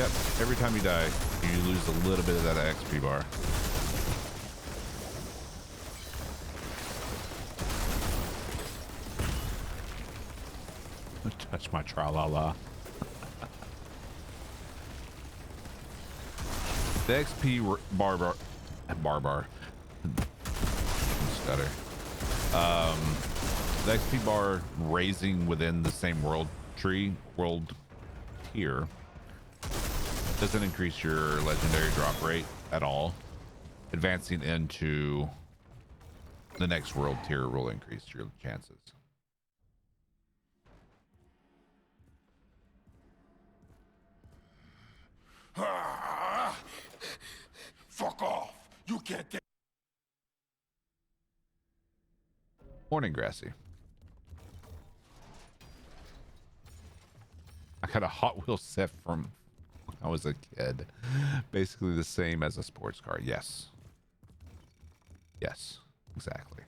Yep, every time you die, you lose a little bit of that XP bar. Touch my tra-la-la. The XP bar stutter. The XP bar raising within the same world tier doesn't increase your legendary drop rate at all. Advancing into the next world tier will increase your chances. Fuck off! You can't take. Morning, Grassy. I got a Hot Wheels set from when I was a kid. Basically the same as a sports car. Yes. Yes, exactly.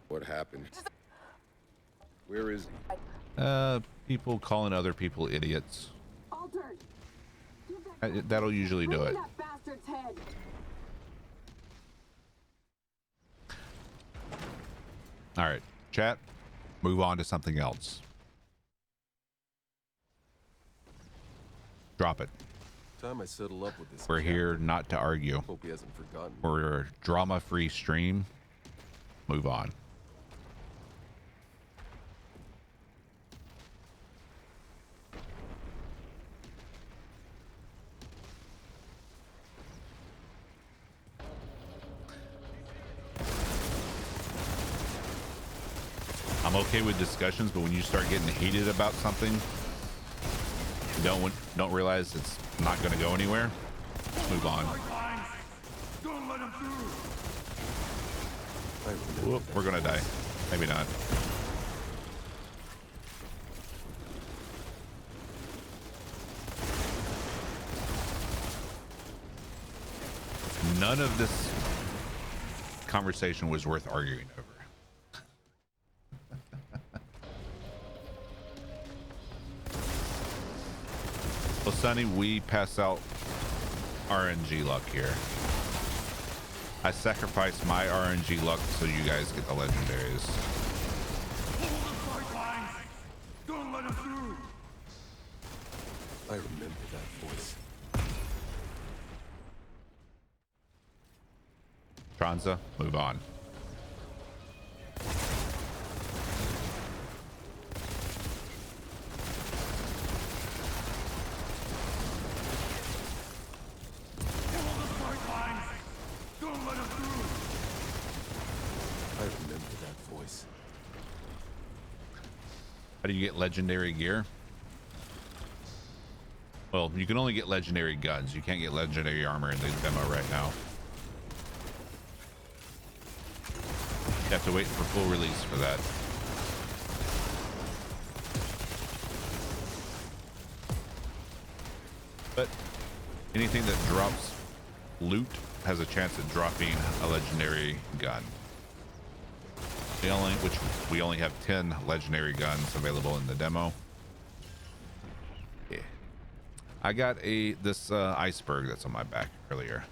What happened? Where is he? People calling other people idiots. That'll usually do it. All right, chat, move on to something else. Drop it. Time I settle up with this. We're here not to argue. Hope he hasn't forgotten. We're a drama-free stream. Move on. I'm okay with discussions, but when you start getting heated about something, don't realize it's not going to go anywhere, move on. Don't let him through. Whoop, we're going to die. Maybe not. None of this conversation was worth arguing over. Well, Sonny, we pass out RNG luck here. I sacrifice my RNG luck so you guys get the legendaries. Don't let him through. I remember that voice. Tronza, move on. How do you get legendary gear? Well, you can only get legendary guns. You can't get legendary armor in the demo right now. You have to wait for full release for that. But anything that drops loot has a chance at dropping a legendary gun. We only have 10 legendary guns available in the demo. Yeah. I got this iceberg that's on my back earlier.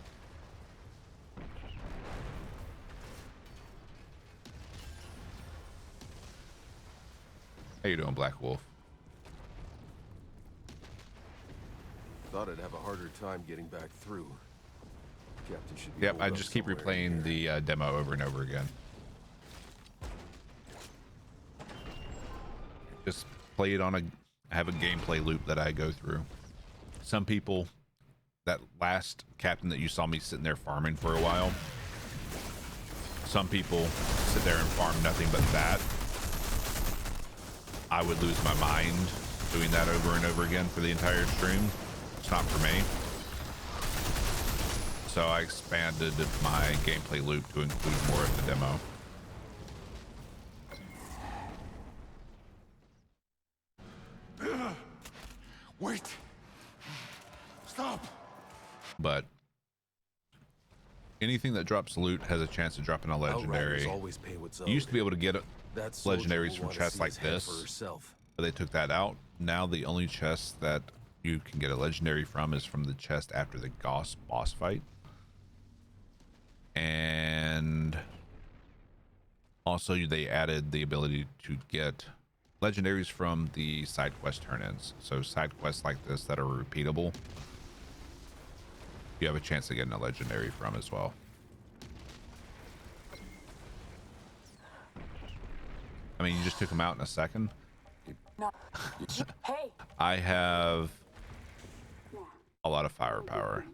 How you doing, Black Wolf? Thought I'd have a harder time getting back through. Captain should be. Yep, I just keep replaying the demo over and over again. Just play it on I have a gameplay loop that I go through. Some people, that last captain that you saw me sitting there farming for a while, some people sit there and farm nothing but that. I would lose my mind doing that over and over again for the entire stream. It's not for me. So I expanded my gameplay loop to include more of the demo. Wait. Stop. But anything that drops loot has a chance to drop in a legendary. Outriders always pay what's owed. You used to be able to get That soldier legendaries will from wanna chests see like his head this, for herself. but they took that out. Now the only chest that you can get a legendary from is from the chest after the Goss boss fight. And also they added the ability to get legendaries from the side quest turn-ins. So side quests like this that are repeatable, you have a chance of getting a legendary from as well. I mean, you just took them out in a second. No. Hey. I have Yeah. a lot of firepower.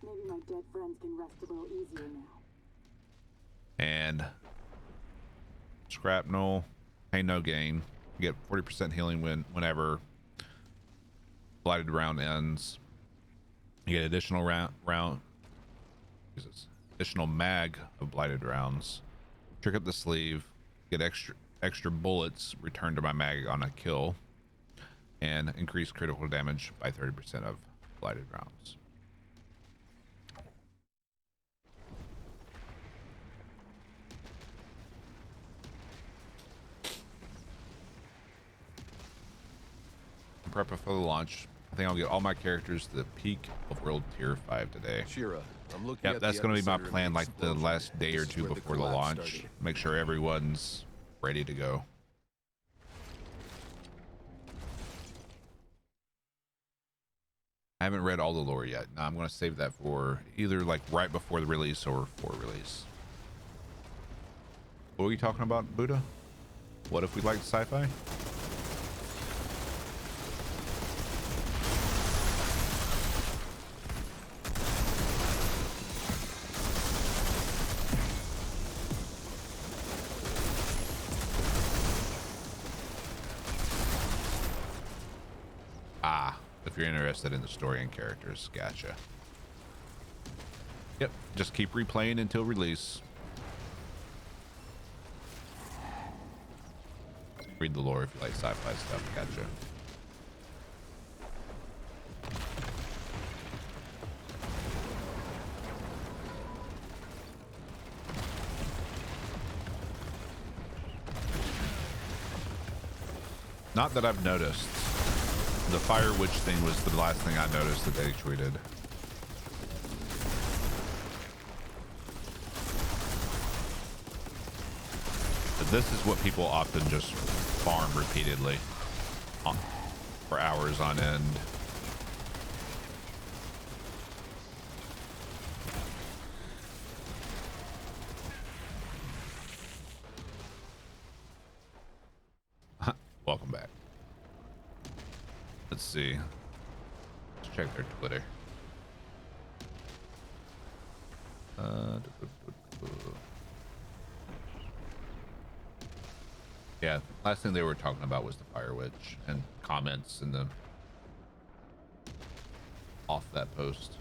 Maybe my dead friends can rest a little easier now. And shrapnel, pain no gain. You get 40% healing whenever blighted round ends. You get additional additional mag of blighted rounds. Trick up the sleeve. Get extra bullets returned to my mag on a kill, and increase critical damage by 30% of blighted rounds. Prep for the launch. I think I'll get all my characters to the peak of World Tier 5 today. Shira, I'm looking Yep, at that's the going to be my epicenter of plan, like the explosion. last day or This is two where before the collapse launch. started. Make sure everyone's ready to go. I haven't read all the lore yet. No, I'm going to save that for either like right before the release or for release. What were you talking about, Buddha? What if we liked sci-fi? Ah, if you're interested in the story and characters, gotcha. Yep, just keep replaying until release. Read the lore if you like sci-fi stuff, gotcha. Not that I've noticed. The Fire Witch thing was the last thing I noticed that they tweeted. But this is what people often just farm repeatedly for hours on end. Welcome back. Let's see. Let's check their Twitter. Yeah, last thing they were talking about was the Fire Witch and comments in the off that post.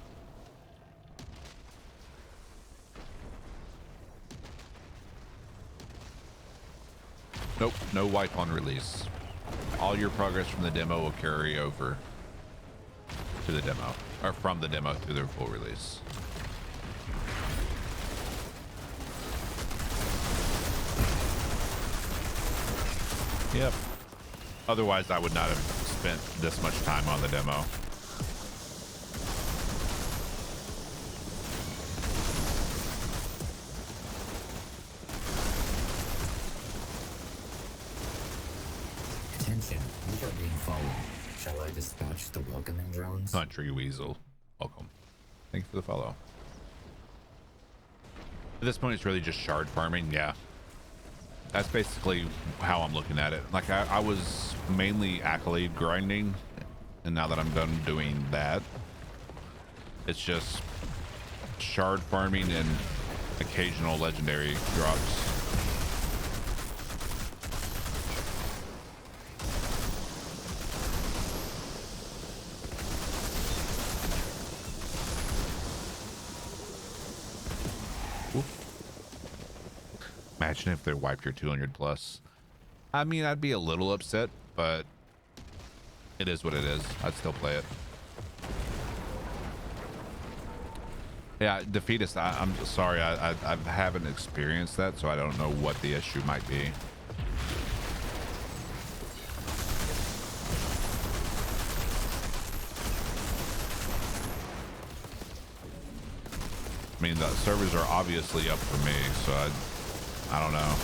Nope, no wipe on release. All your progress from the demo will carry over to the demo, or from the demo to their full release. Yep. Otherwise, I would not have spent this much time on the demo. Attention, we are being followed. Shall I dispatch the welcoming drones? Country Weasel, welcome. Thank you for the follow. At this point, it's really just shard farming. Yeah. That's basically how I'm looking at it. Like I was mainly accolade grinding, and now that I'm done doing that, it's just shard farming and occasional legendary drops. Imagine if they wiped your 200 plus. I mean, I'd be a little upset, but it is what it is. I'd still play it. Yeah, defeatist. I'm sorry. I haven't experienced that, so I don't know what the issue might be. I mean, the servers are obviously up for me, so I don't know.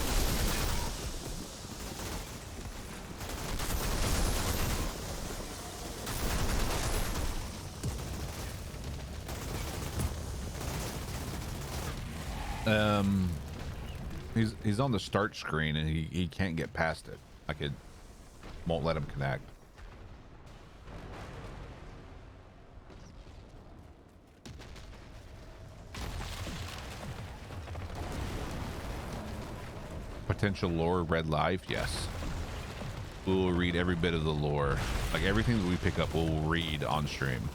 He's on the start screen and he can't get past it. Like it won't let him connect. Potential lore read live, yes. We will read every bit of the lore. Like everything that we pick up, we'll read on stream.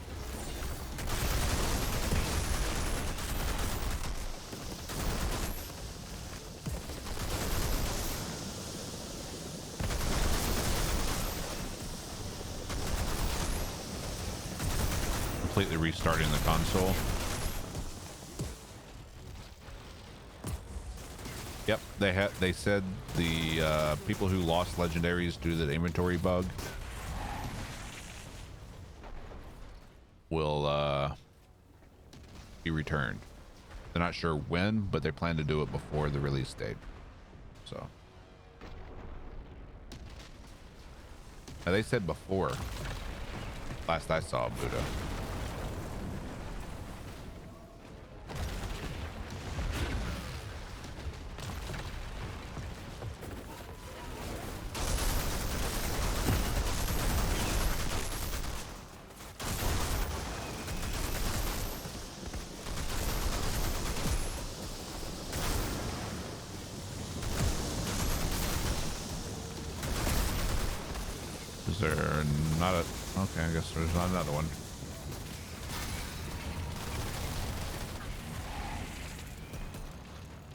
Completely restarting the console. Yep, they said the people who lost legendaries due to the inventory bug will be returned. They're not sure when, but they plan to do it before the release date. So now, they said before. Last I saw Buddha. Is there not a... Okay, I guess there's not another one.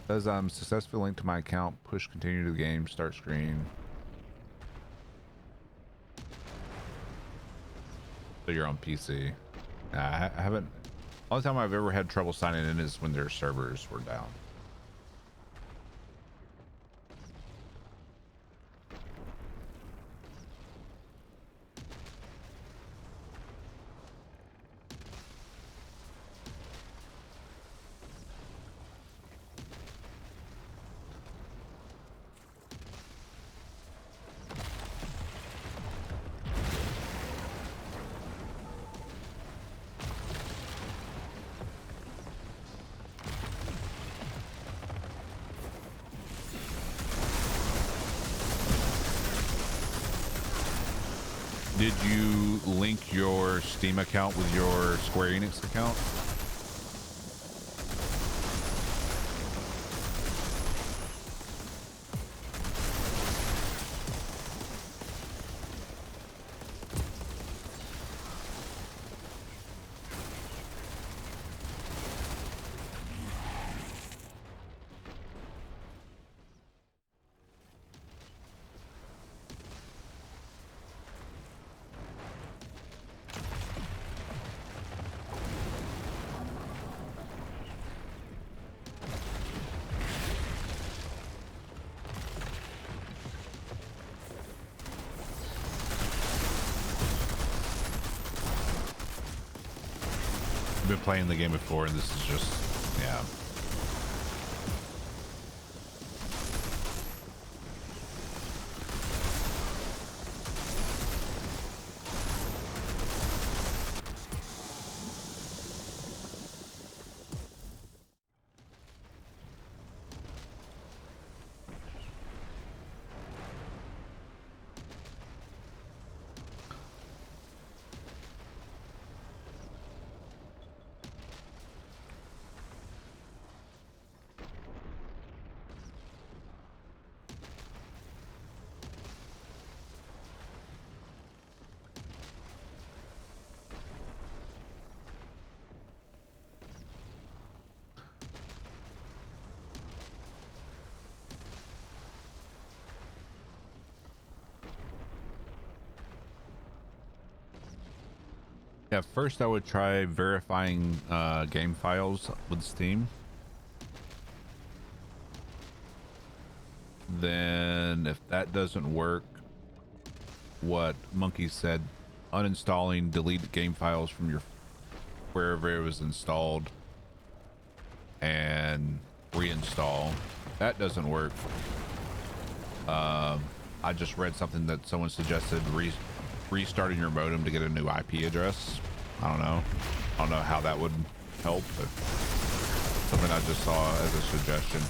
Says I'm successfully linked to my account. Push continue to the game. Start screen. So you're on PC. I haven't... Only time I've ever had trouble signing in is when their servers were down. Did you link your Steam account with your Square Enix account? Been playing the game before, and this is just, yeah. At first, I would try verifying game files with Steam. Then, if that doesn't work, what Monkey said, uninstalling, delete game files from your wherever it was installed, and reinstall. That doesn't work. I just read something that someone suggested restarting your modem to get a new IP address. I don't know how that would help, but something I just saw as a suggestion.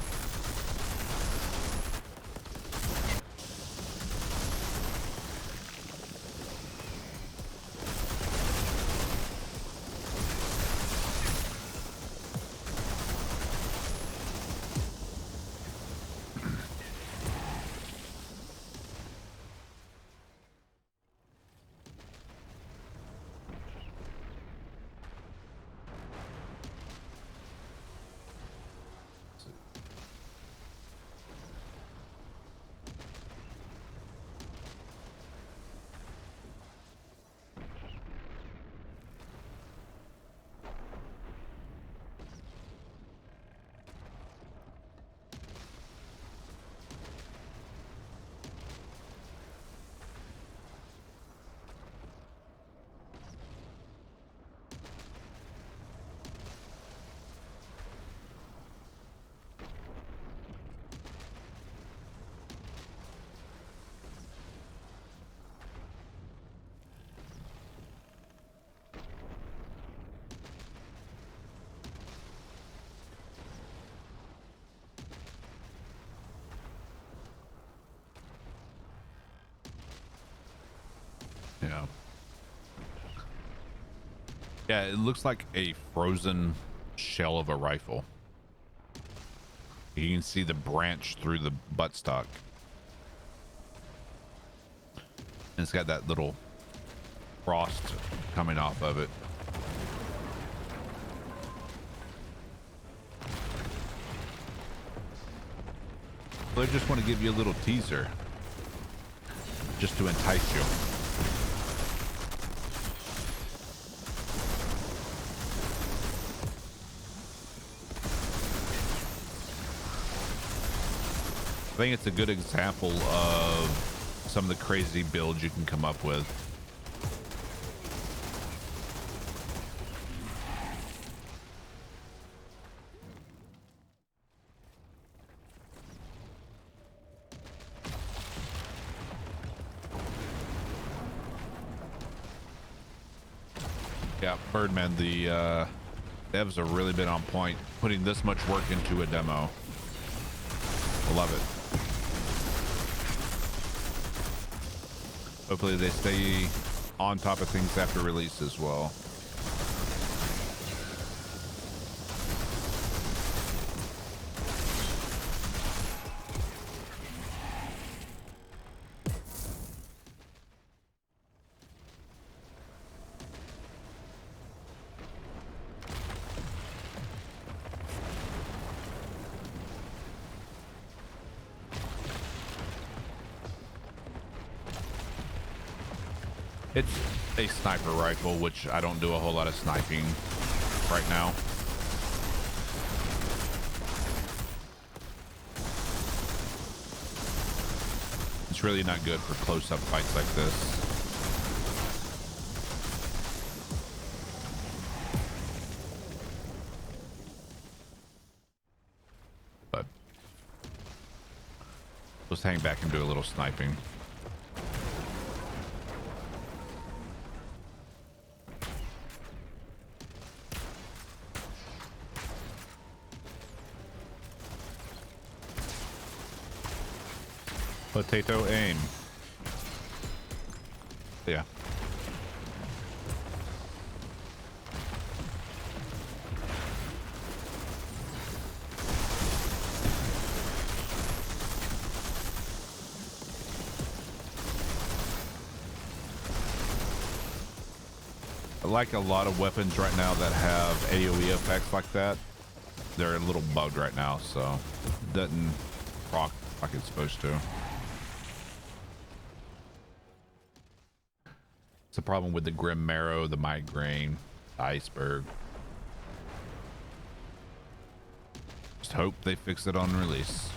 Yeah, it looks like a frozen shell of a rifle. You can see the branch through the buttstock. And it's got that little frost coming off of it. They just want to give you a little teaser just to entice you. I think it's a good example of some of the crazy builds you can come up with. Yeah, Birdman, the devs have really been on point, putting this much work into a demo. I love it. Hopefully they stay on top of things after release as well. It's a sniper rifle, which I don't do a whole lot of sniping right now. It's really not good for close-up fights like this. But let's hang back and do a little sniping. Potato aim. Yeah. I like a lot of weapons right now that have AoE effects like that. They're a little bugged right now, so it doesn't proc like it's supposed to. It's a problem with the grim marrow, the migraine, the iceberg. Just hope they fix it on release.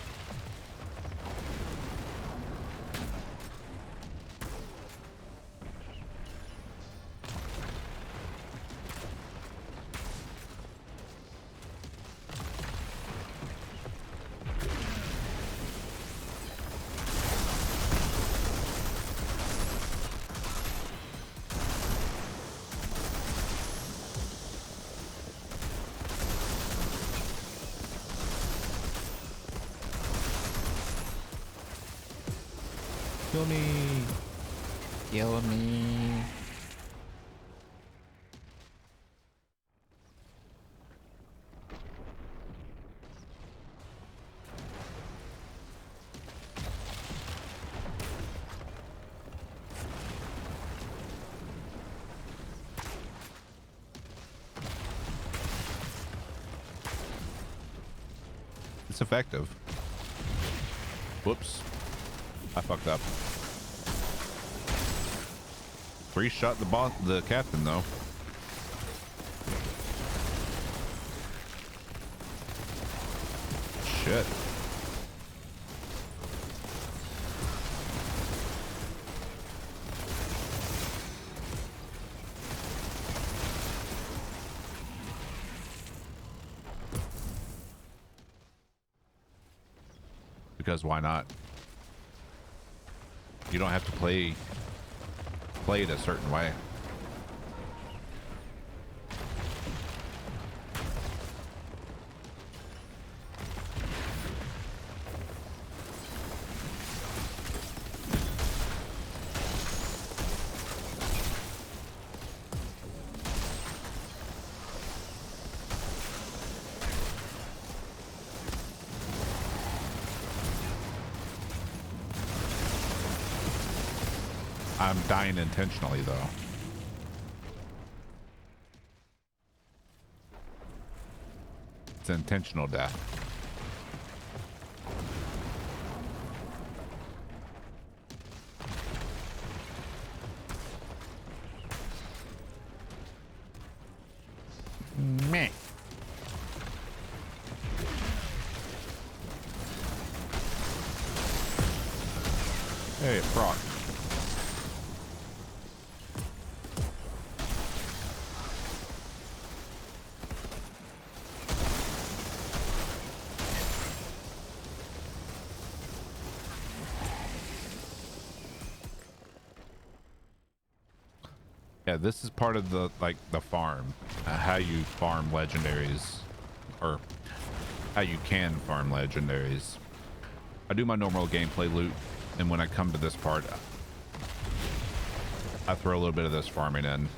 Kill me. Kill me. It's effective. Whoops. I fucked up. Free shot the captain though. Shit. Because why not? You don't have to play it a certain way. I'm dying intentionally though. It's intentional death. Meh. Hey, frog. Yeah, this is part of the the farm, how you farm legendaries, or how you can farm legendaries. I do my normal gameplay loot, and when I come to this part, I throw a little bit of this farming in.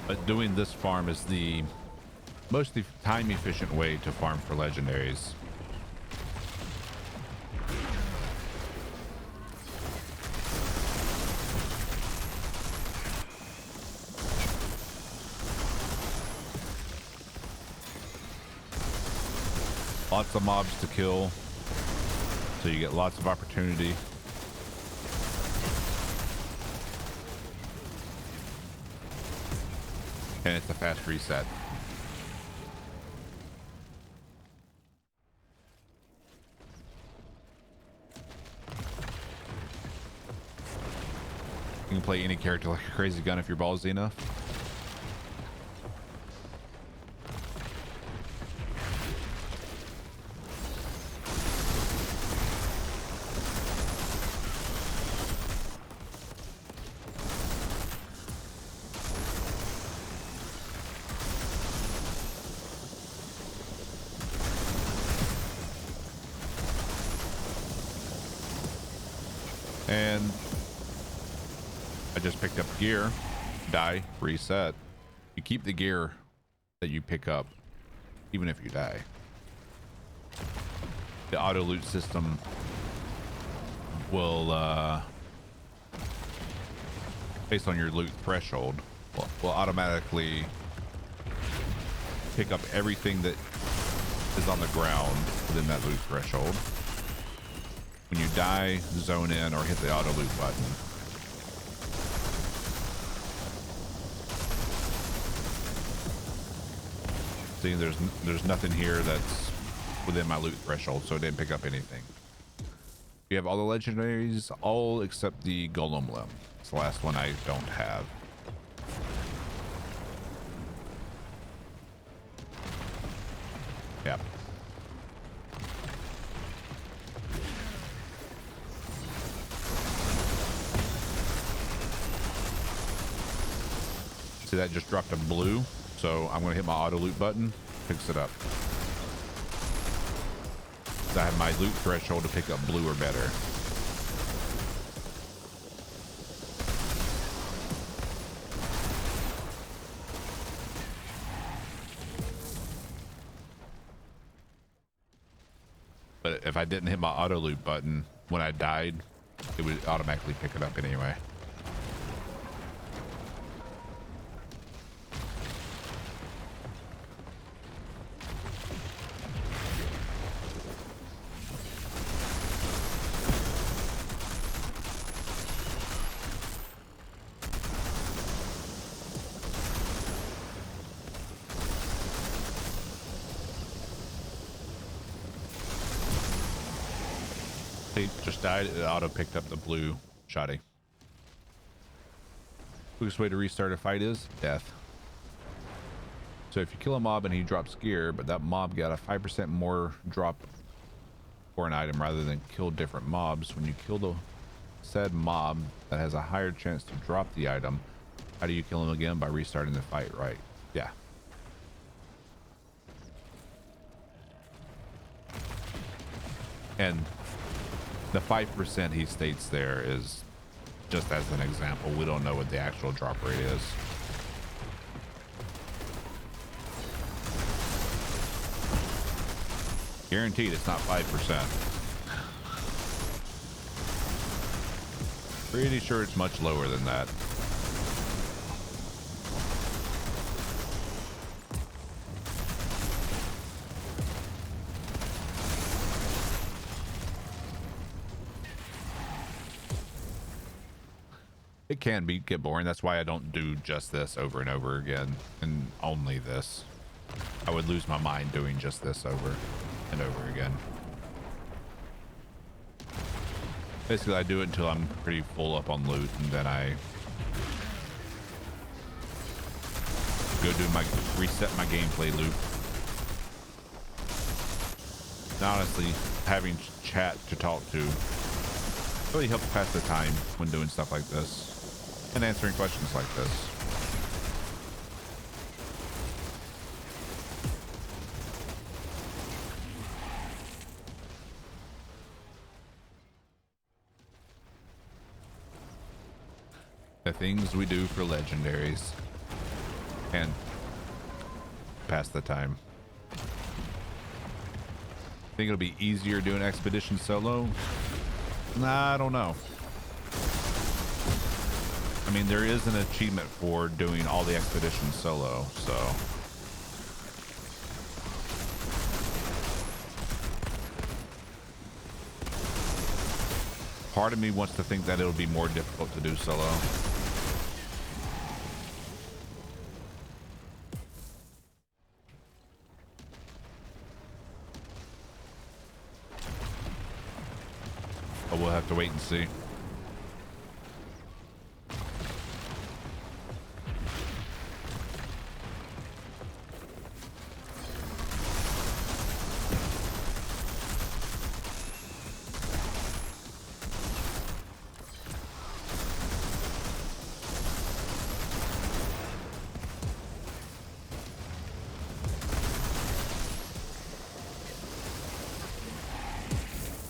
But doing this farm is the most time efficient way to farm for legendaries. Lots of mobs to kill, so you get lots of opportunity. And it's a fast reset. You can play any character like a crazy gun if you're ballsy enough. I just picked up gear, die, reset. You keep the gear that you pick up, even if you die. The auto loot system will, based on your loot threshold, will automatically pick up everything that is on the ground within that loot threshold. When you die, zone in or hit the auto loot button. See, there's nothing here that's within my loot threshold, so it didn't pick up anything. You have all the legendaries, all except the golem limb. It's the last one I don't have. Yep. See, that just dropped a blue, so I'm gonna hit my auto loot button, picks it up. I have my loot threshold to pick up blue or better. But if I didn't hit my auto loot button when I died, it would automatically pick it up anyway. Just died, it auto picked up the blue shotty. Quickest way to restart a fight is death. So if you kill a mob and he drops gear, but that mob got a 5% more drop for an item rather than kill different mobs, when you kill the said mob that has a higher chance to drop the item, how do you kill him again? By restarting the fight, right? Yeah. And the 5% he states there is just as an example. We don't know what the actual drop rate is. Guaranteed it's not 5%. Pretty sure it's much lower than that. It can get boring. That's why I don't do just this over and over again, and only this. I would lose my mind doing just this over and over again. Basically, I do it until I'm pretty full up on loot, and then I go do my reset my gameplay loop. And honestly, having chat to talk to really helps pass the time when doing stuff like this and answering questions like this. The things we do for legendaries and pass the time. Think it'll be easier doing expedition solo? Nah, I don't know. I mean, there is an achievement for doing all the expeditions solo, so. Part of me wants to think that it'll be more difficult to do solo. But we'll have to wait and see.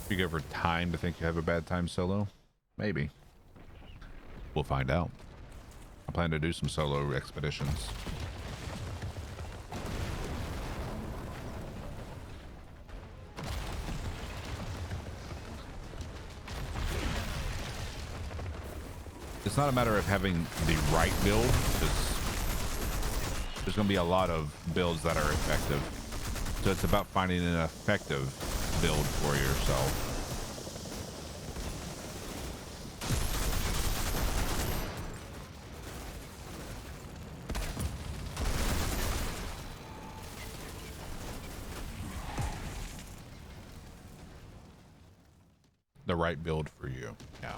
You give her time to think you have a bad time solo? Maybe. We'll find out. I plan to do some solo expeditions. It's not a matter of having the right build, because there's going to be a lot of builds that are effective. So it's about finding an effective build for yourself. The right build for you. Yeah.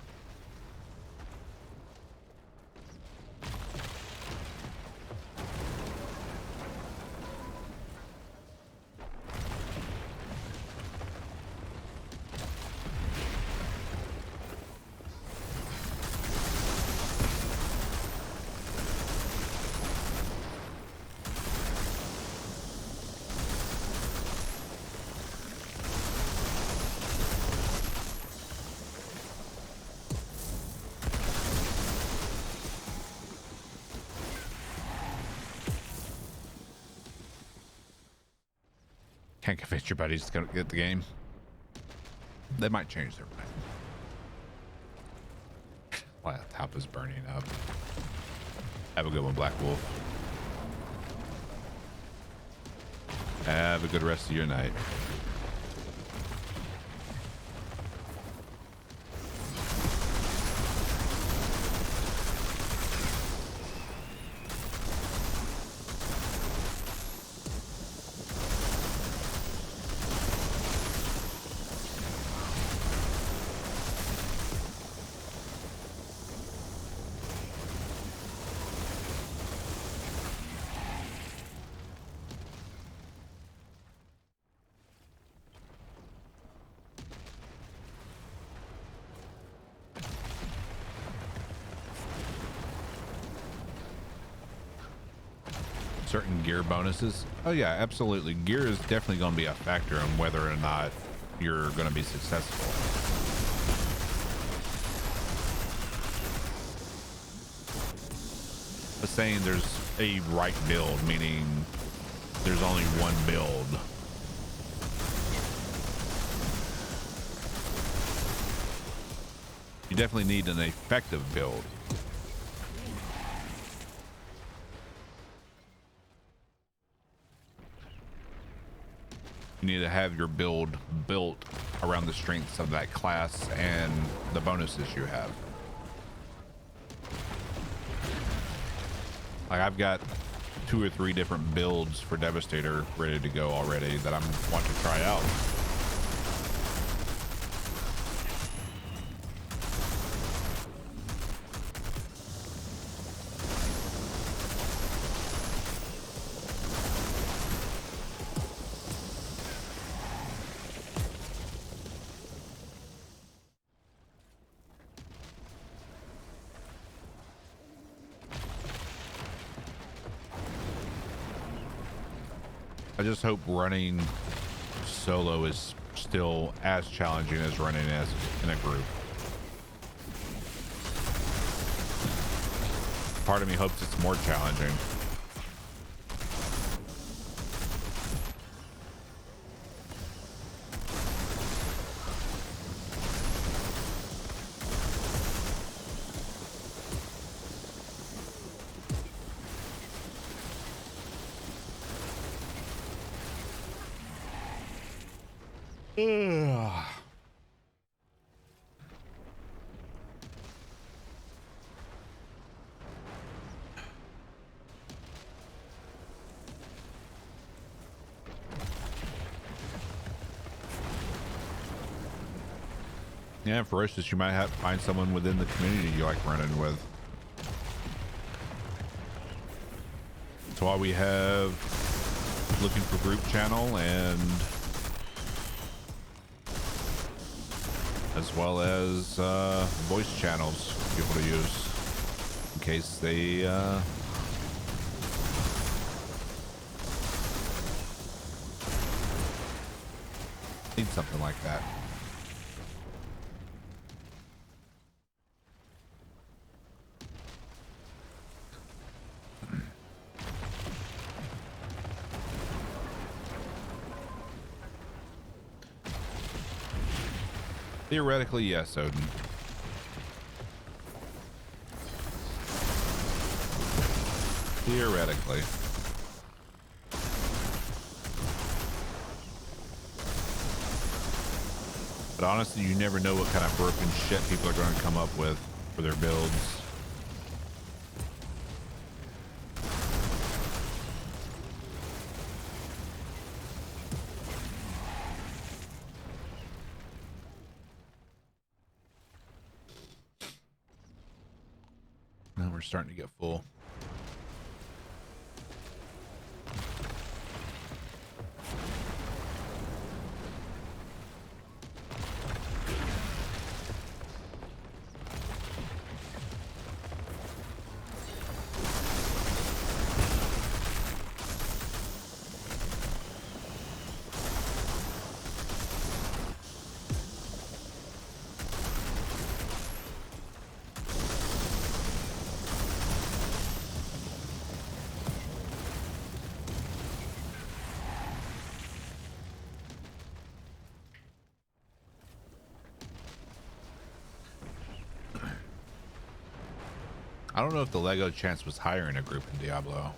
Can't convince your buddies to get the game. They might change their mind. Wow, the top is burning up. Have a good one, Black Wolf. Have a good rest of your night. Certain gear bonuses. Oh yeah, absolutely. Gear is definitely going to be a factor in whether or not you're going to be successful. But saying there's a right build, meaning there's only one build. You definitely need an effective build. You need to have your build built around the strengths of that class and the bonuses you have. Like I've got 2 or 3 different builds for Devastator ready to go already that I'm want to try out. I just hope running solo is still as challenging as running as in a group. Part of me hopes it's more challenging. Yeah, Ferocious, you might have to find someone within the community you like running with. That's why we have looking for group channel, and as well as voice channels for people to use in case they need something like that. Theoretically, yes, Odin. Theoretically. But honestly, you never know what kind of broken shit people are going to come up with for their builds. Now we're starting to get full. I don't know if the Lego chance was higher in a group in Diablo.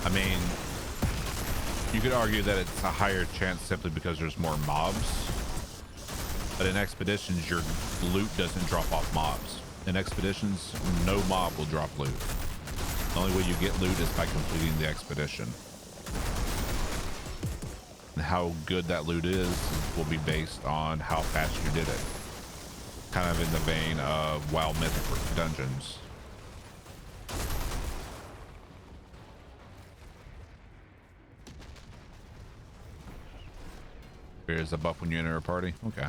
I mean, you could argue that it's a higher chance simply because there's more mobs. But in expeditions, your loot doesn't drop off mobs. In expeditions, no mob will drop loot. The only way you get loot is by completing the expedition. And how good that loot is will be based on how fast you did it. Kind of in the vein of Wild Mythic Dungeons. Here's a buff when you enter a party. Okay.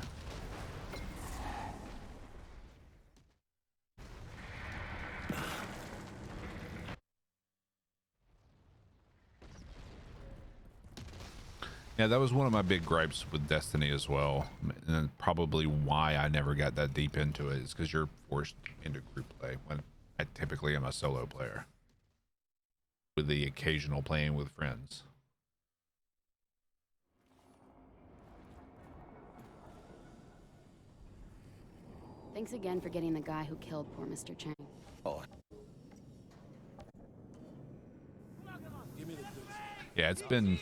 Yeah, that was one of my big gripes with Destiny as well, and probably why I never got that deep into it is because you're forced into group play when I typically am a solo player, with the occasional playing with friends. Thanks again for getting the guy who killed poor Mr. Chang. Oh. Yeah, it's been,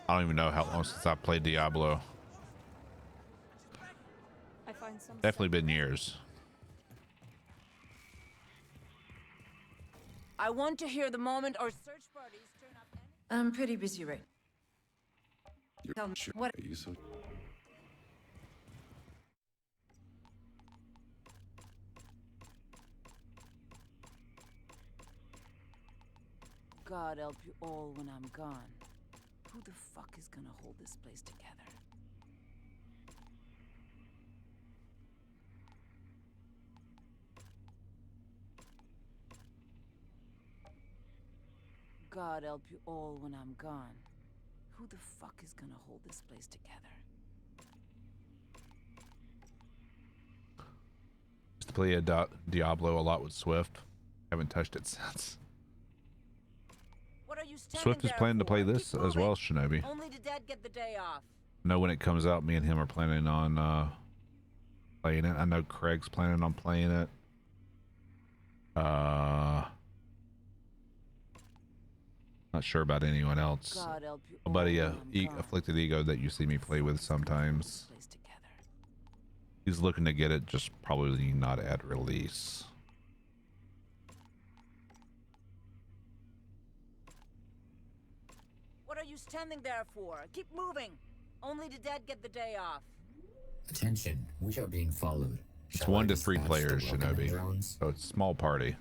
I don't even know how long since I played Diablo. Definitely been years. I want to hear the moment our search parties turn up any— I'm pretty busy right now. Tell me, Sure. what— Are you so... God help you all when I'm gone. Who the fuck is gonna hold this place together? God help you all when I'm gone. Who the fuck is gonna hold this place together? Used to play Diablo a lot with Swift. Haven't touched it since. What are you standing Swift is there planning to play for? this Keep as well, moving. Shinobi. Only the dead get the day off. I know when it comes out, me and him are planning on playing it. I know Craig's planning on playing it. Not sure about anyone else. God help you My all buddy, when I'm gone. Afflicted Ego that you see me play with sometimes. Place together. He's looking to get it, just probably not at release. What are you standing there for? Keep moving. Only the dead get the day off. Attention, we are being followed. It's Shall I 1 to 3 dispatch players, the welcoming Shinobi. drones? So it's a small party.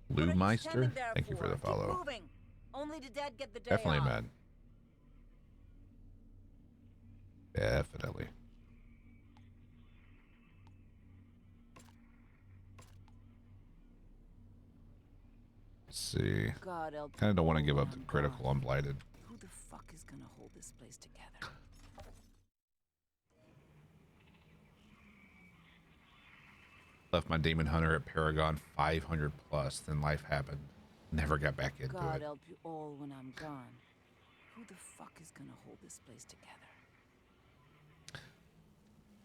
What are you Lou standing there thank you for the Keep follow. moving. Only the dead get the day Definitely, off. man. Definitely. Let's see. God help Kind of don't want to all give when up the I'm critical gone. unblighted. Left my Demon Hunter at Paragon 500 plus. Then life happened. Never got back into God it. help you all when I'm gone. Who the fuck is gonna hold this place together?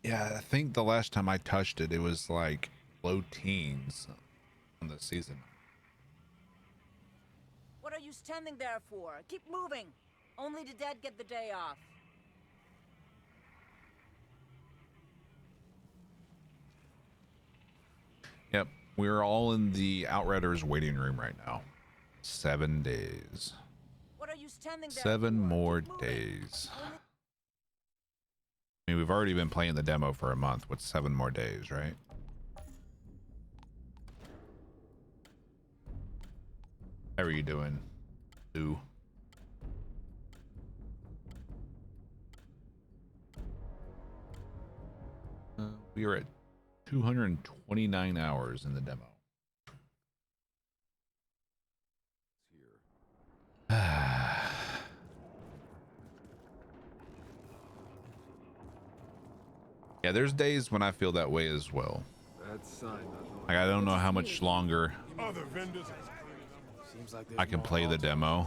Yeah, I think the last time I touched it, it was like low teens on the season. What are you standing there for? Keep moving. Only the dead get the day off. Yep, we're all in the Outriders waiting room right now. 7 days. What are you standing there 7 for? more Keep moving. days. I mean, we've already been playing the demo for a month. What's 7 more days, right? How are you doing, Lou? We are at 229 hours in the demo. Yeah, there's days when I feel that way as well. Like, I don't know how much longer I can play the demo,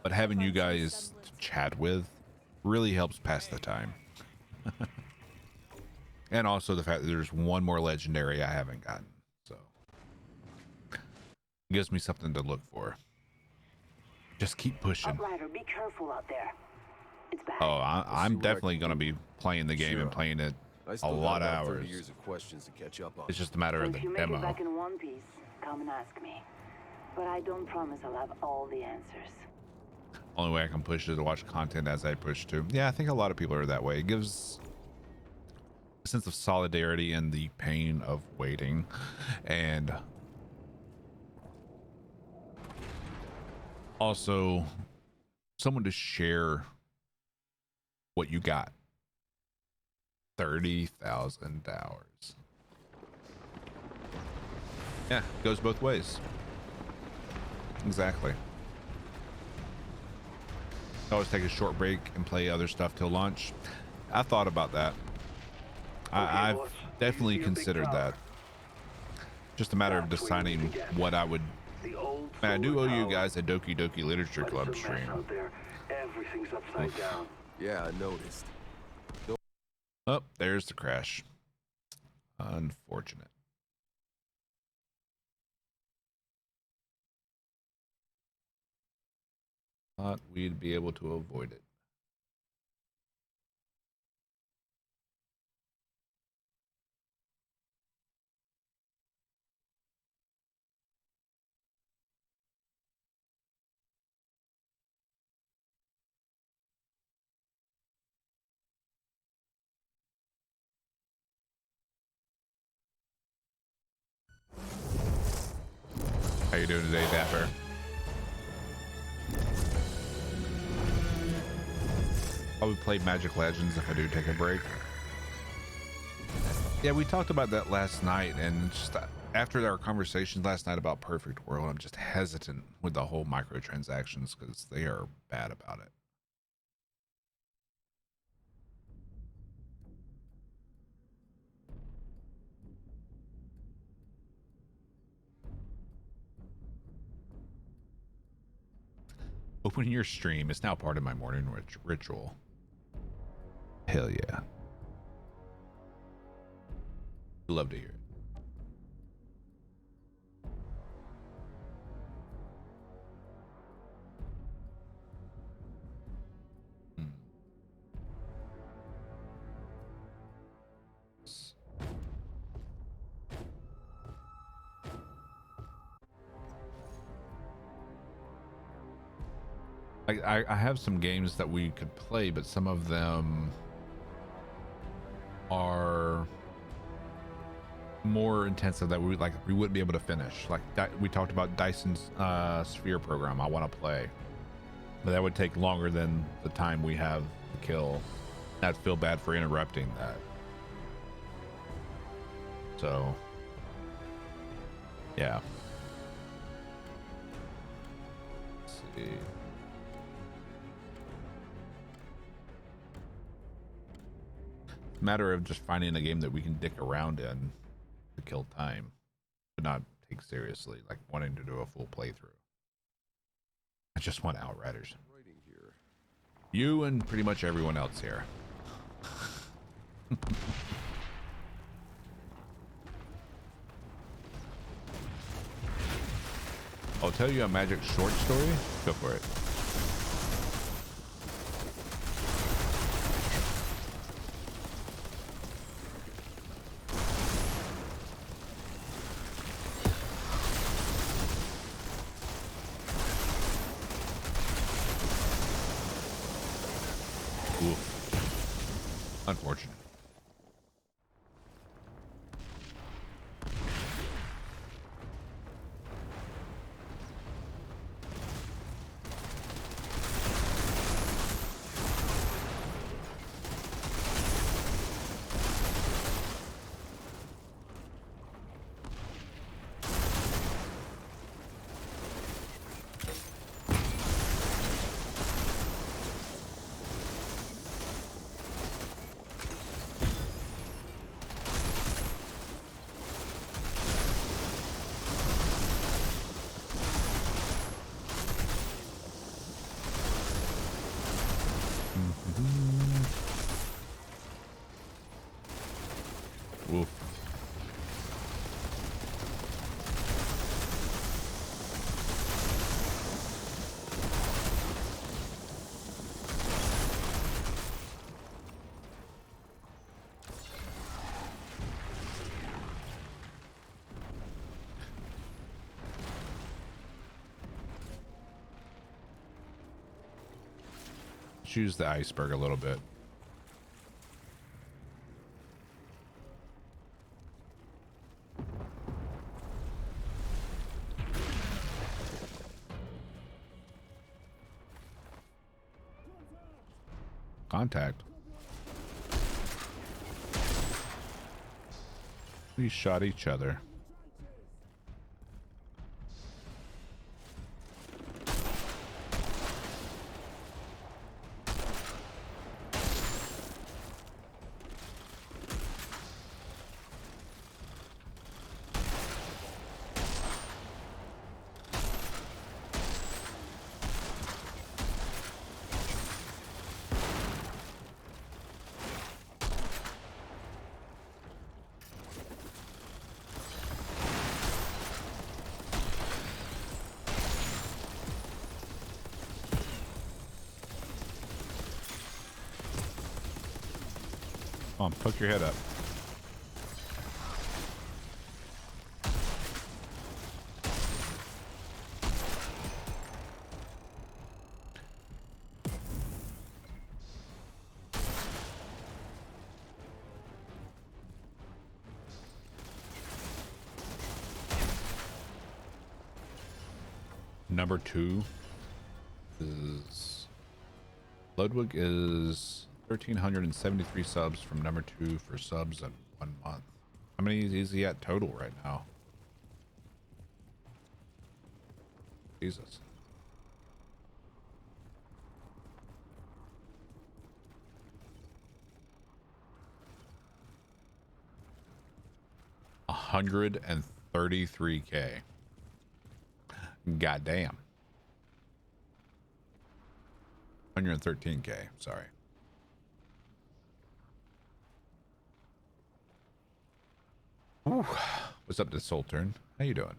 but having you guys to chat with really helps pass the time. And also the fact that there's one more legendary I haven't gotten, so it gives me something to look for. Just keep pushing. Outrider, be careful out there. It's bad. Oh, I'm definitely going to be playing the game and playing it a lot of hours. 30 years of questions to catch up on. It's just a matter of the If you make it demo. back in one piece, come and ask me. But I don't promise I'll have all the answers. Only way I can push is to watch content as I push to. Yeah, I think a lot of people are that way. It gives a sense of solidarity in the pain of waiting, and also someone to share what you got. 30,000 hours. Yeah, goes both ways. Exactly. Always take a short break and play other stuff till launch. I thought about that. I've definitely considered that. Just a matter of deciding what I would. Man, I do owe you guys a Doki Doki Literature Club stream. Everything's upside down. Yeah, I noticed. Oh, there's the crash. Unfortunate. Thought we'd be able to avoid it. How you doing today, Dapper? Probably play Magic Legends if I do take a break. Yeah, we talked about that last night, and just after our conversations last night about Perfect World, I'm just hesitant with the whole microtransactions because they are bad about it. Opening your stream is now part of my morning ritual. Hell yeah. Love to hear it. I have some games that we could play, but some of them are more intensive that we wouldn't be able to finish. Like we talked about Dyson's Sphere program. I want to play, but that would take longer than the time we have to kill. I'd feel bad for interrupting that. So, yeah. Let's see. matter of just finding a game that we can dick around in to kill time, but not take seriously, like wanting to do a full playthrough. I just want Outriders. Writing here. You and pretty much everyone else here. I'll tell you a magic short story. Go for it. Oof. Unfortunate. Oof. Choose the iceberg a little bit. Contact. We shot each other. Come on, poke your head up. Number 2 is Ludwig is 1,373 subs from number 2 for subs in 1 month. How many is he at total right now? Jesus. $133K. Goddamn. 113K. Sorry. Ooh. What's up, this Soul Turn? How you doing?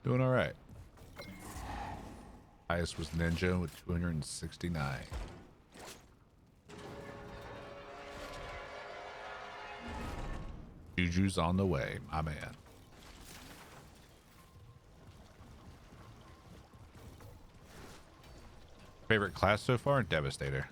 Doing all right. Highest was Ninja with 269. Juju's on the way, my man. Favorite class so far? Devastator.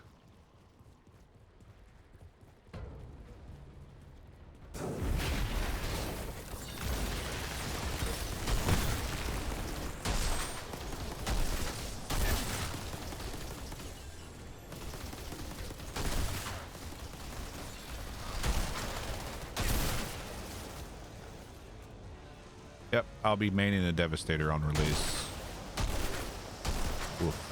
Yep, I'll be maining a Devastator on release. Woof.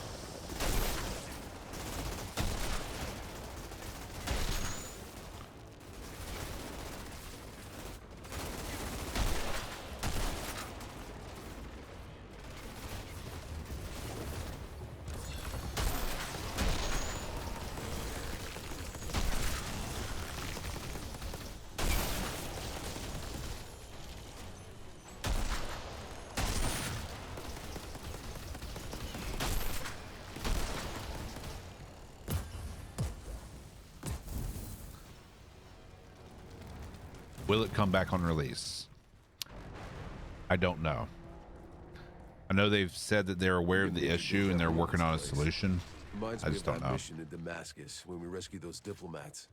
Will it come back on release? I don't know. I know they've said that they're aware of the issue and they're working on a solution. Reminds I me just of don't that know. mission in Damascus when we rescued those diplomats.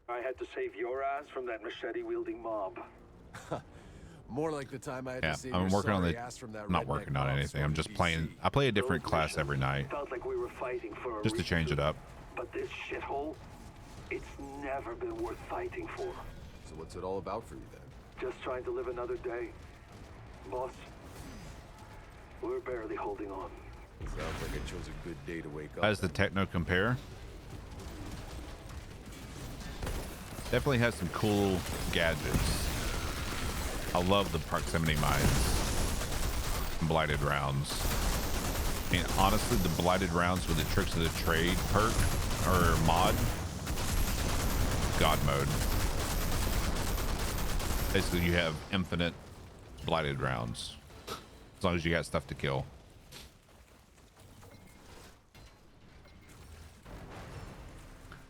I had to save your ass from that machete-wielding mob. More like the time I had Yeah, to save I'm your working on sorry the. ass from that I'm not redneck working on mob anything. I'm smoking just playing. DC. I play a different Those class missions every night felt like we were fighting for a just to change it reason. up. But this shithole, it's never been worth fighting for. So what's it all about for you then? Just trying to live another day. Boss, we're barely holding on. Sounds like I chose a good day to wake up. As the then. Techno compare, definitely has some cool gadgets. I love the proximity mines and blighted rounds. I mean, honestly, the blighted rounds with the tricks of the trade perk or mod, God mode. Basically, you have infinite blighted rounds as long as you got stuff to kill.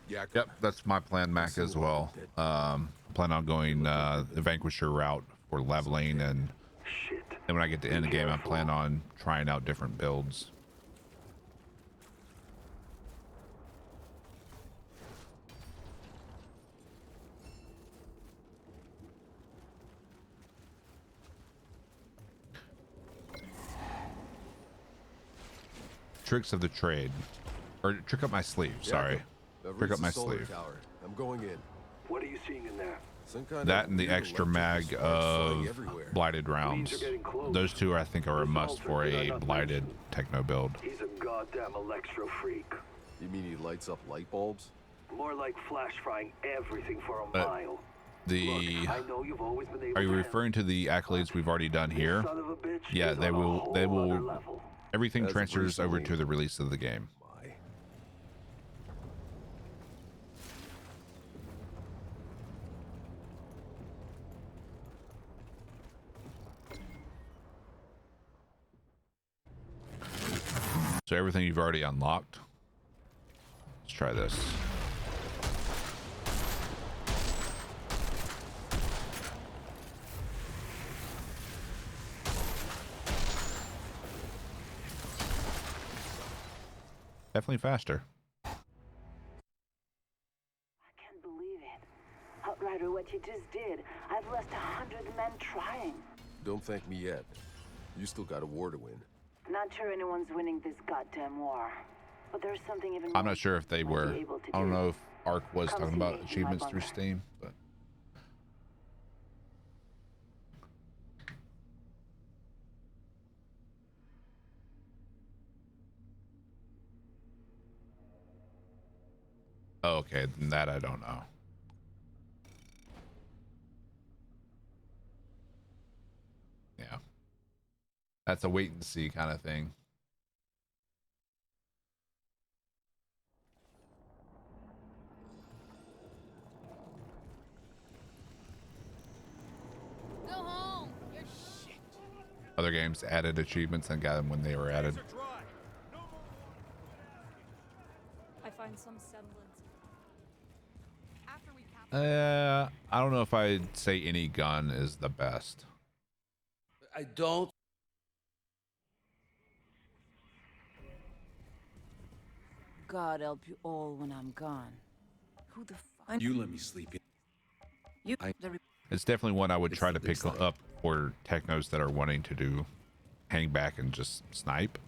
Yeah. Yep, that's my plan, Mac, as well. Plan on going the Vanquisher route for leveling, and Shit. then when I get to end the game, I plan on trying out different builds. Tricks of the trade, or trick up my sleeve. Sorry, I've trick reached up my the solar sleeve. tower. I'm going in. What are you seeing in there? Some kind That of and the weird extra electrical mag sparks flying of everywhere. blighted rounds. Weeds are getting close. Those two, I think, are a must Results for are a not blighted mentioned. techno build. He's a goddamn electro freak. You mean he lights up light bulbs? More like flash frying everything for a But mile. The Look, I know you've always been able are you to referring to the accolades we've already done here? Son of a bitch Yeah, is they on a will. They whole other will. level. Everything As of transfers over recently. to the release of the game. My. So everything you've already unlocked. Let's try this. Definitely faster. I can't believe it. Outrider, what you just did. I've lost 100 men trying. Don't thank me yet. You still got a war to win. Not sure anyone's winning this goddamn war. But there's something even I'm more not sure if they might be were. able to I don't do. know if Ark was Come talking see about me in my achievements through bunker. Steam, but oh, okay, then that I don't know. Yeah, that's a wait and see kind of thing. Go home. You're shit. Other games added achievements and got them when they were added. I find some semblance. After we I don't know if I'd say any gun is the best. I don't. God help you all when I'm gone. Who the fuck? You let me sleep in. You. I- It's definitely one I would try to It's pick like- up for technos that are wanting to do hang back and just snipe.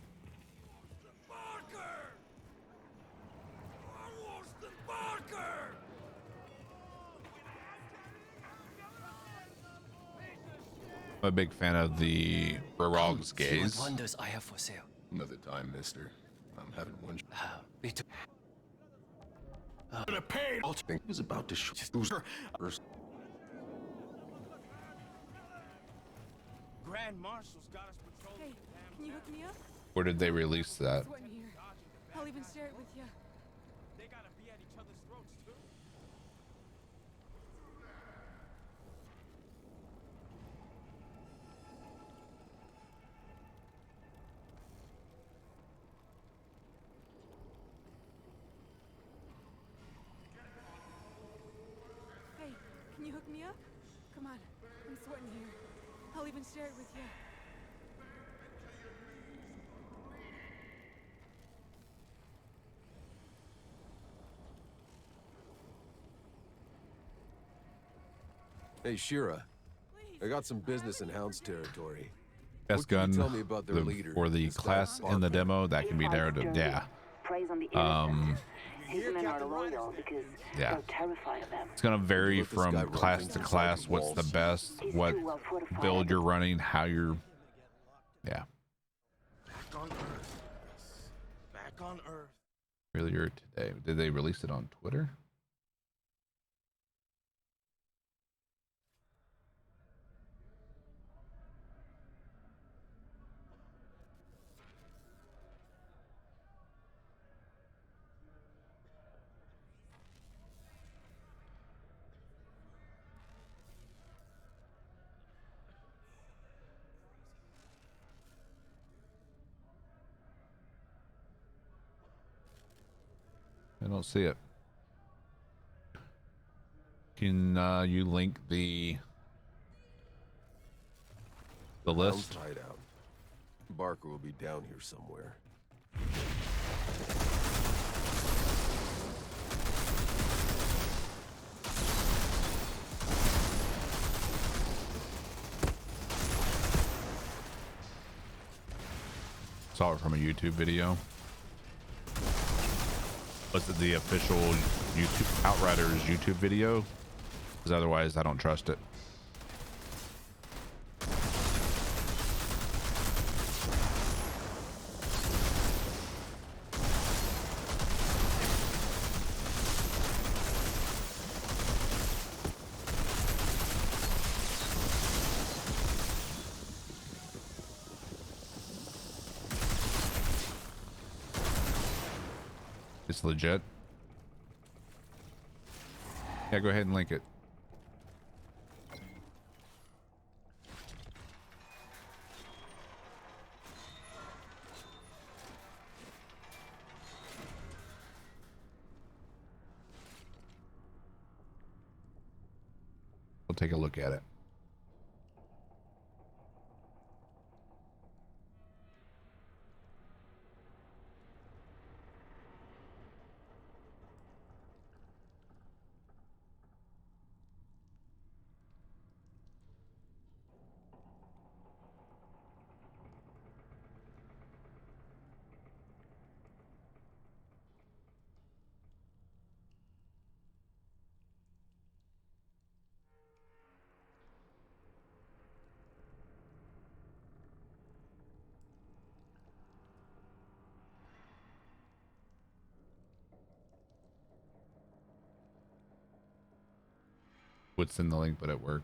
I'm a big fan of the Rorog's See what gaze. wonders I have for sale. Another time, mister. I'm having one. Me too. Gonna pay. He was about to shoot. Grand Marshal's got us patrolling. Hey, can you hook me up? Where did they release that? Sweating here. I'll even share it with you. They gotta be at each other's throats too. Hey, can you hook me up? Come on, I'm sweating here. I'll even share it with you. Hey, Shira. I got some business in Hound's territory. Best What can gun you tell me about their leader, for the this guy class in the Barker? demo that can be narrowed. Yeah. Preys on the innocent. These men are loyal because Yeah. they're terrified of them. It's gonna vary Look, this guy from runs class into to these class. like What's the walls. best? He's What too well fortified. build you're running? How you're. Yeah. Back on Earth. Back on Earth. Earlier today, did they release it on Twitter? I don't see it. Can you link the list? Hound's hideout. Barker will be down here somewhere. Saw it from a YouTube video. Was it the official YouTube Outriders YouTube video? Because otherwise I don't trust it. It's legit. Yeah, go ahead and link it. We'll take a look at it. Would send the link, but at work.